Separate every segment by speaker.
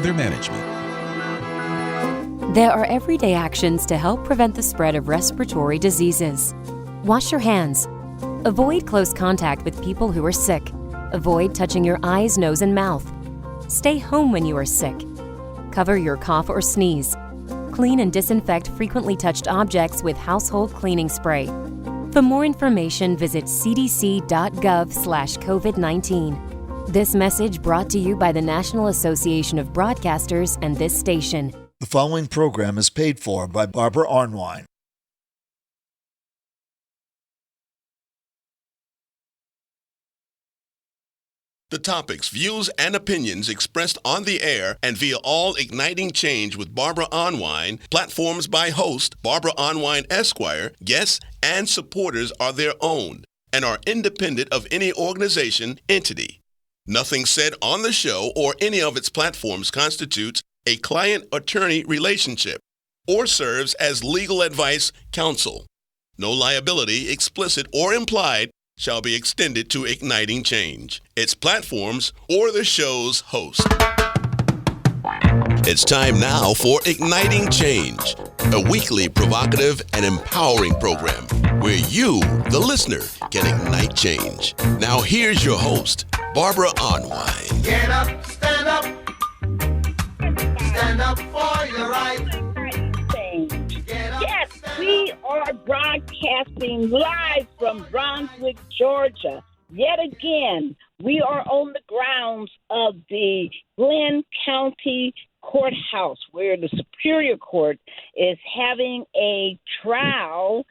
Speaker 1: further management.
Speaker 2: There are everyday actions to help prevent the spread of respiratory diseases. Wash your hands. Avoid close contact with people who are sick. Avoid touching your eyes, nose, and mouth. Stay home when you are sick. Cover your cough or sneeze. Clean and disinfect frequently touched objects with household cleaning spray. For more information, visit cdc.gov/COVID-19. This message brought to you by the National Association of Broadcasters and this station.
Speaker 3: The following program is paid for by Barbara Arnwine.
Speaker 4: The topics, views, and opinions expressed on the air and via All Igniting Change with Barbara Arnwine, platforms by host Barbara Arnwine Esquire, guests, and supporters are their own and are independent of any organization, entity. Nothing said on the show or any of its platforms constitutes a client-attorney relationship or serves as legal advice counsel. No liability, explicit or implied, shall be extended to Igniting Change, its platforms, or the show's host. It's time now for Igniting Change, a weekly provocative and empowering program where you, the listener, can ignite change. Now here's your host, Barbara Arnwine.
Speaker 5: Get up, stand up. Stand up for your right.
Speaker 6: Yes, we are broadcasting live from Brunswick, Georgia. Yet again, we are on the grounds of the Glenn County Courthouse, where the Superior Court is having a trial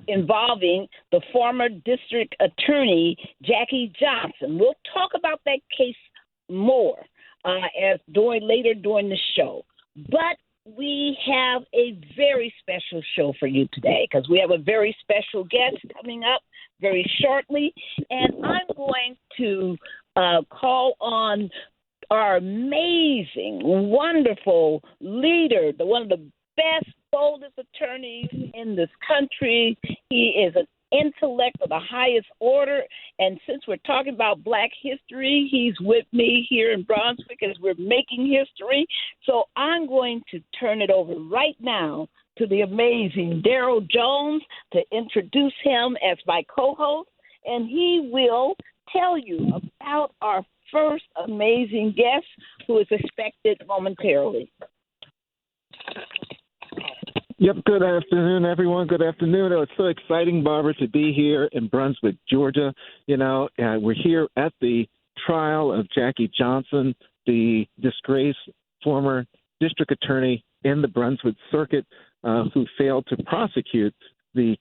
Speaker 6: involving the former district attorney, Jackie Johnson. We'll talk about that case more later during the show. But we have a very special show for you today because we have a very special guest coming up very shortly. And I'm going to call on our amazing, wonderful leader, one of the best, boldest attorneys in this country. He is an intellect of the highest order. And since we're talking about Black history, he's with me here in Brunswick as we're making history. So I'm going to turn it over right now to the amazing Daryl Jones to introduce him as my co-host. And he will tell you about our first amazing guest who is expected momentarily.
Speaker 7: Yep, good afternoon, everyone. Good afternoon. Oh, it's so exciting, Barbara, to be here in Brunswick, Georgia. We're here at the trial of Jackie Johnson, the disgraced former district attorney in the Brunswick Circuit who failed to prosecute the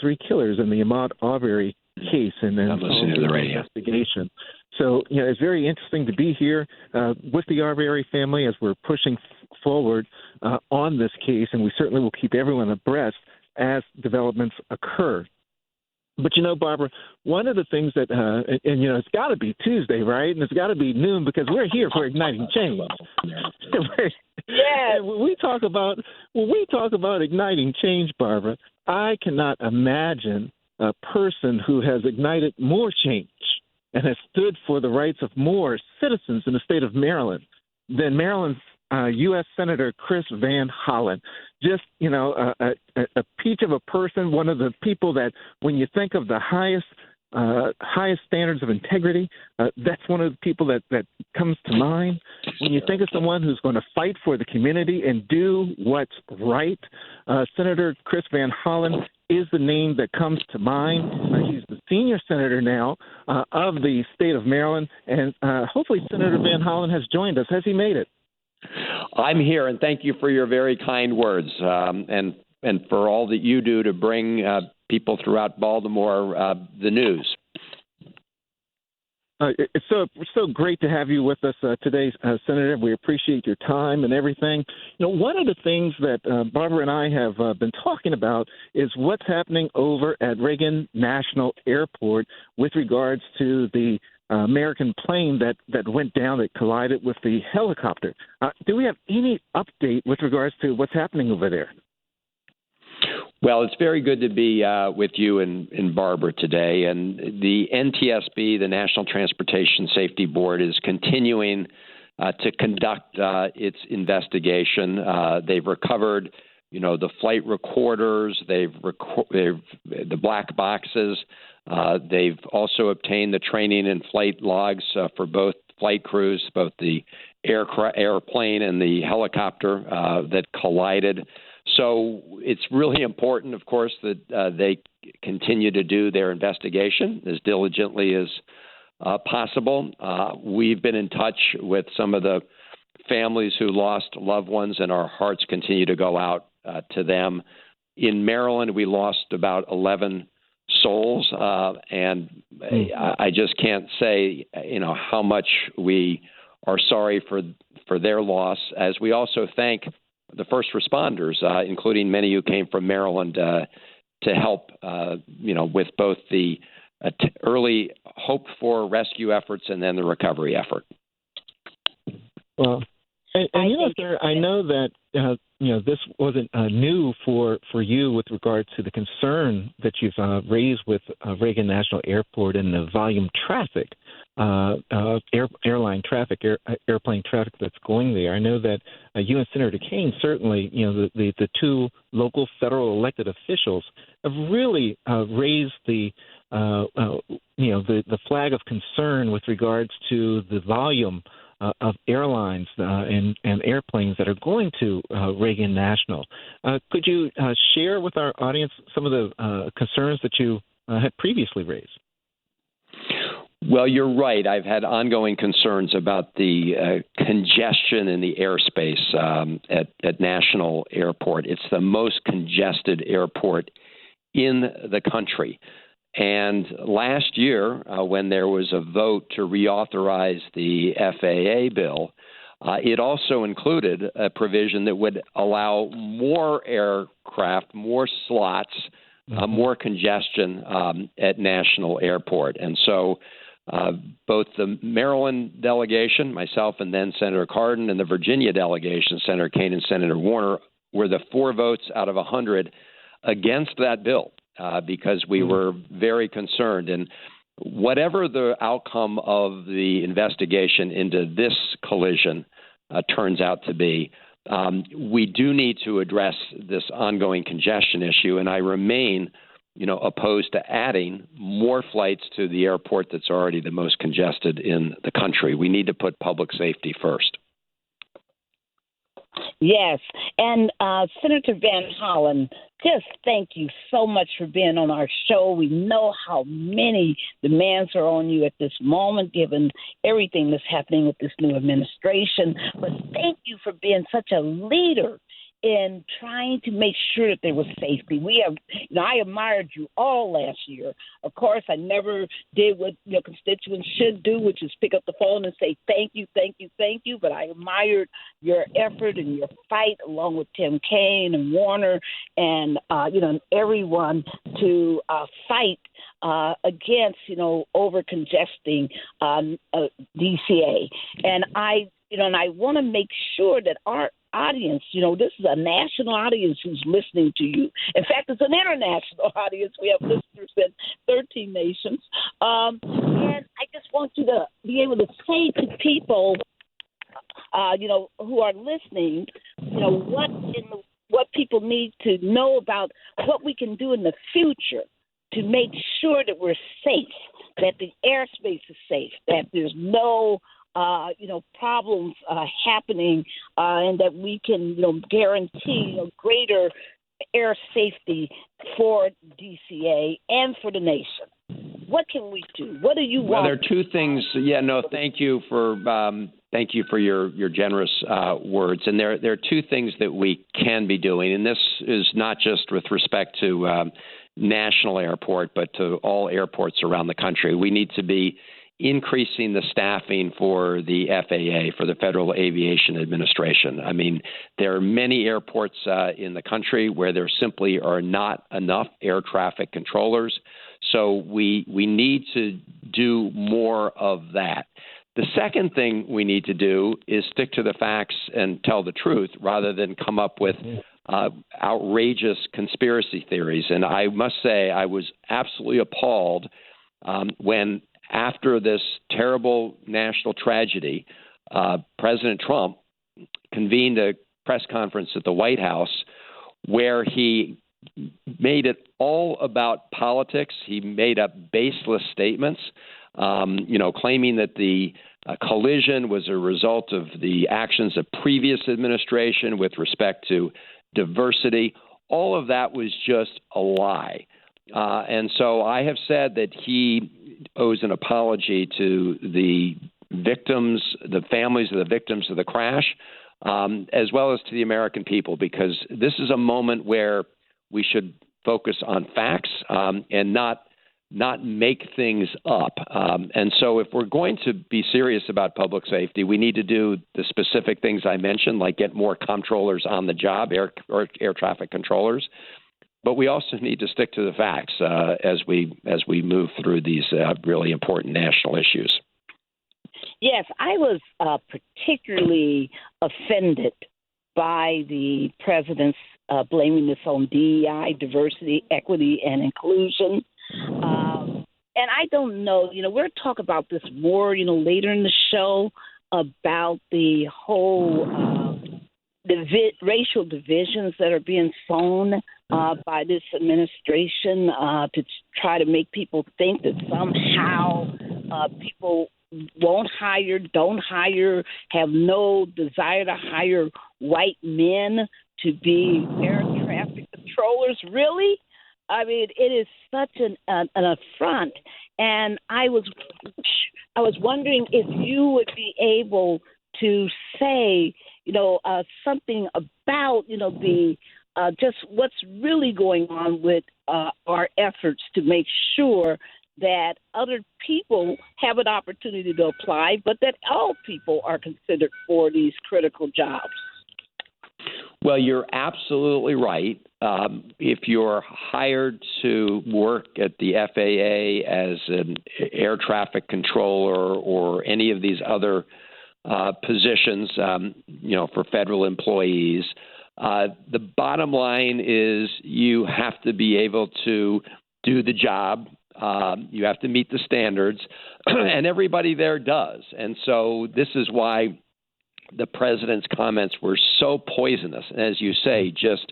Speaker 7: three killers in the Ahmaud Arbery case and then the investigation. So, it's very interesting to be here with the Arbery family as we're pushing forward on this case, and we certainly will keep everyone abreast as developments occur. But, Barbara, one of the things that, it's got to be Tuesday, right? And it's got to be noon because we're here for Igniting Change.
Speaker 6: Yeah.
Speaker 7: When we talk about igniting change, Barbara, I cannot imagine a person who has ignited more change and has stood for the rights of more citizens in the state of Maryland than Maryland's U.S. Senator Chris Van Hollen. Just, a peach of a person, one of the people that when you think of the highest standards of integrity, that's one of the people that comes to mind. When you think of someone who's going to fight for the community and do what's right, Senator Chris Van Hollen is the name that comes to mind. He's the senior senator now of the state of Maryland, and hopefully Senator Van Hollen has joined us. Has he made it?
Speaker 8: I'm here, and thank you for your very kind words, and for all that you do to bring people throughout Baltimore the news.
Speaker 7: It's so great to have you with us today, Senator. We appreciate your time and everything. One of the things that Barbara and I have been talking about is what's happening over at Reagan National Airport with regards to the American plane that went down, that collided with the helicopter. Do we have any update with regards to what's happening over there?
Speaker 8: Well, it's very good to be with you and Barbara today. And the NTSB, the National Transportation Safety Board, is continuing to conduct its investigation. They've recovered, the flight recorders. They've the black boxes. They've also obtained the training and flight logs for both flight crews, both the airplane and the helicopter that collided. So it's really important, of course, that they continue to do their investigation as diligently as possible. We've been in touch with some of the families who lost loved ones, and our hearts continue to go out to them. In Maryland, we lost about 11 souls, and I just can't say, how much we are sorry for their loss, as we also thank the first responders, including many who came from Maryland to help, with both the early hope for rescue efforts and then the recovery effort.
Speaker 7: Well, and sir, I know that this wasn't new for you with regard to the concern that you've raised with Reagan National Airport and the volume traffic, airline traffic, airplane traffic that's going there. I know that you and Senator Kaine, certainly, the two local federal elected officials have really raised the flag of concern with regards to the volume of airlines and airplanes that are going to Reagan National. Could you share with our audience some of the concerns that you had previously raised?
Speaker 8: Well, you're right. I've had ongoing concerns about the congestion in the airspace at National Airport. It's the most congested airport in the country. And last year, when there was a vote to reauthorize the FAA bill, it also included a provision that would allow more aircraft, more slots, more congestion at National Airport. And so both the Maryland delegation, myself and then Senator Cardin, and the Virginia delegation, Senator Kaine and Senator Warner, were the 4 votes out of 100 against that bill. Because we were very concerned. And whatever the outcome of the investigation into this collision turns out to be, we do need to address this ongoing congestion issue. And I remain, opposed to adding more flights to the airport that's already the most congested in the country. We need to put public safety first.
Speaker 6: Yes. And Senator Van Hollen, just thank you so much for being on our show. We know how many demands are on you at this moment, given everything that's happening with this new administration. But thank you for being such a leader in trying to make sure that there was safety. I admired you all last year. Of course, I never did what your constituents should do, which is pick up the phone and say thank you, thank you, thank you. But I admired your effort and your fight, along with Tim Kaine and Warner and and everyone to fight against over congesting DCA. And I want to make sure that our audience, this is a national audience who's listening to you. In fact, it's an international audience. We have listeners in 13 nations. And I just want you to be able to say to people, who are listening, what people need to know about what we can do in the future to make sure that we're safe, that the airspace is safe, that there's no problems happening, and that we can, guarantee greater air safety for DCA and for the nation. What can we do? What do you want?
Speaker 8: Well, there are two things. Yeah, no, thank you for your generous words. And there are two things that we can be doing, and this is not just with respect to National Airport, but to all airports around the country. We need to be increasing the staffing for the FAA, for the Federal Aviation Administration. I mean, there are many airports in the country where there simply are not enough air traffic controllers. So we need to do more of that. The second thing we need to do is stick to the facts and tell the truth rather than come up with outrageous conspiracy theories. And I must say I was absolutely appalled when, after this terrible national tragedy, President Trump convened a press conference at the White House where he made it all about politics. He made up baseless statements, claiming that the collision was a result of the actions of previous administration with respect to diversity. All of that was just a lie. And so I have said that he owes an apology to the victims, the families of the victims of the crash, as well as to the American people, because this is a moment where we should focus on facts and not make things up. And so if we're going to be serious about public safety, we need to do the specific things I mentioned, like get more comptrollers on the job, air traffic controllers. But we also need to stick to the facts as we move through these really important national issues.
Speaker 6: Yes, I was particularly offended by the president's blaming this on DEI, diversity, equity, and inclusion. And I don't know, we'll talk about this more, later in the show about the whole racial divisions that are being sown by this administration to try to make people think that somehow people won't hire, don't hire, have no desire to hire white men to be air traffic controllers. Really? I mean, it is such an affront. And I was wondering if you would be able to say, something about, the just what's really going on with our efforts to make sure that other people have an opportunity to apply, but that all people are considered for these critical jobs.
Speaker 8: Well, you're absolutely right. If you're hired to work at the FAA as an air traffic controller or any of these other positions, for federal employees, the bottom line is you have to be able to do the job. You have to meet the standards, and everybody there does. And so this is why the president's comments were so poisonous, as you say, just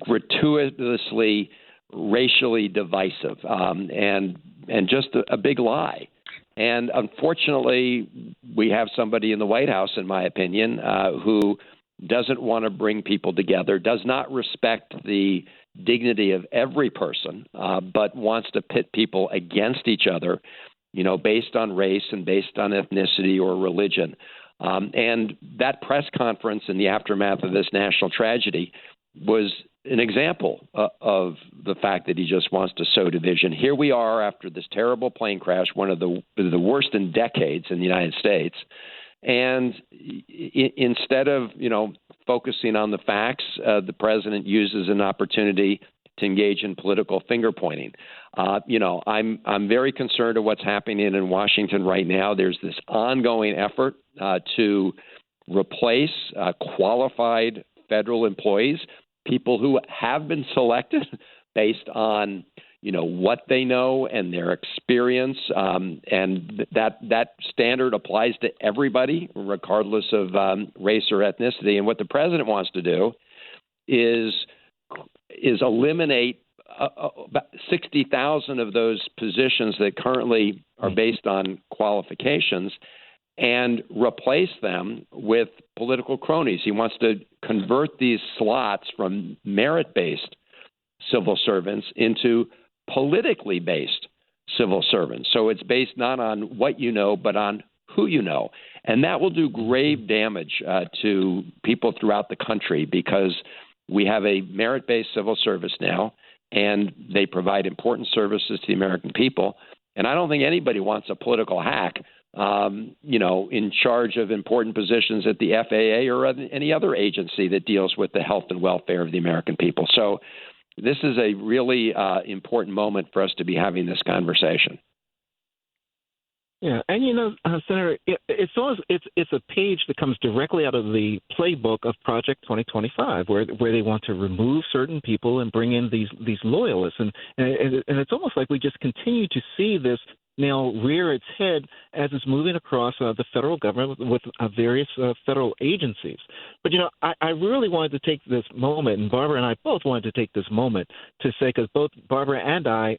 Speaker 8: gratuitously racially divisive, and just a big lie. And unfortunately, we have somebody in the White House, in my opinion, who doesn't want to bring people together, does not respect the dignity of every person, but wants to pit people against each other, based on race and based on ethnicity or religion. And that press conference in the aftermath of this national tragedy was an example of the fact that he just wants to sow division. Here we are after this terrible plane crash, one of the worst in decades in the United States. And instead of, focusing on the facts, the president uses an opportunity to engage in political finger pointing. I'm very concerned of what's happening in Washington right now. There's this ongoing effort to replace qualified federal employees, people who have been selected based on what they know and their experience, and that standard applies to everybody, regardless of race or ethnicity. And what the president wants to do is eliminate about 60,000 of those positions that currently are based on qualifications and replace them with political cronies. He wants to convert these slots from merit-based civil servants into politically based civil servants. So it's based not on what you know, but on who you know. And that will do grave damage to people throughout the country, because we have a merit-based civil service now, and they provide important services to the American people. And I don't think anybody wants a political hack, in charge of important positions at the FAA or any other agency that deals with the health and welfare of the American people. So this is a really important moment for us to be having this conversation.
Speaker 7: Yeah, and Senator, it's a page that comes directly out of the playbook of Project 2025, where they want to remove certain people and bring in these loyalists, and it's almost like we just continue to see this now rear its head as it's moving across the federal government with various federal agencies. But, I really wanted to take this moment, and Barbara and I both wanted to take this moment to say, because both Barbara and I